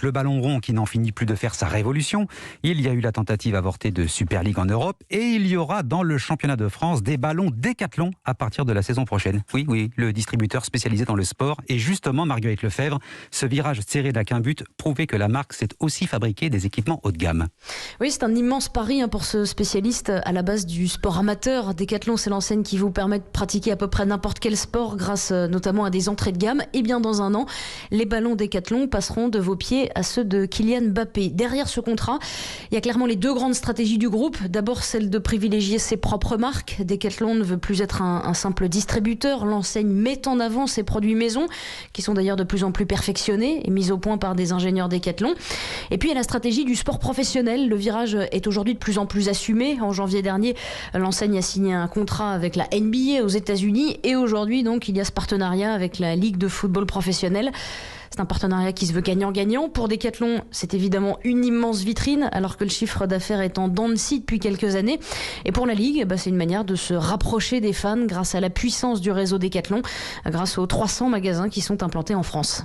Le ballon rond qui n'en finit plus de faire sa révolution. Il y a eu la tentative avortée de Super League en Europe et il y aura dans le championnat de France des ballons Décathlon à partir de la saison prochaine. Oui, le distributeur spécialisé dans le sport. Et justement, Marguerite Lefebvre, ce virage serré n'a qu'un but, prouver que la marque sait aussi fabriquer des équipements haut de gamme. Oui, c'est un immense pari pour ce spécialiste à la base du sport amateur. Décathlon, c'est l'enseigne qui vous permet de pratiquer à peu près n'importe quel sport grâce notamment à des entrées de gamme. Et bien dans un an, les ballons Décathlon passeront de vos pieds à ceux de Kylian Mbappé. Derrière ce contrat, il y a clairement les deux grandes stratégies du groupe. D'abord, celle de privilégier ses propres marques. Décathlon ne veut plus être un simple distributeur. L'enseigne met en avant ses produits maison, qui sont d'ailleurs de plus en plus perfectionnés et mis au point par des ingénieurs Décathlon. Et puis, il y a la stratégie du sport professionnel. Le virage est aujourd'hui de plus en plus assumé. En janvier dernier, l'enseigne a signé un contrat avec la NBA aux États-Unis. Et aujourd'hui, donc, il y a ce partenariat avec la Ligue de football professionnel. C'est un partenariat qui se veut gagnant-gagnant. Pour Décathlon, c'est évidemment une immense vitrine, alors que le chiffre d'affaires est en dents de scie depuis quelques années. Et pour la Ligue, c'est une manière de se rapprocher des fans grâce à la puissance du réseau Décathlon, grâce aux 300 magasins qui sont implantés en France.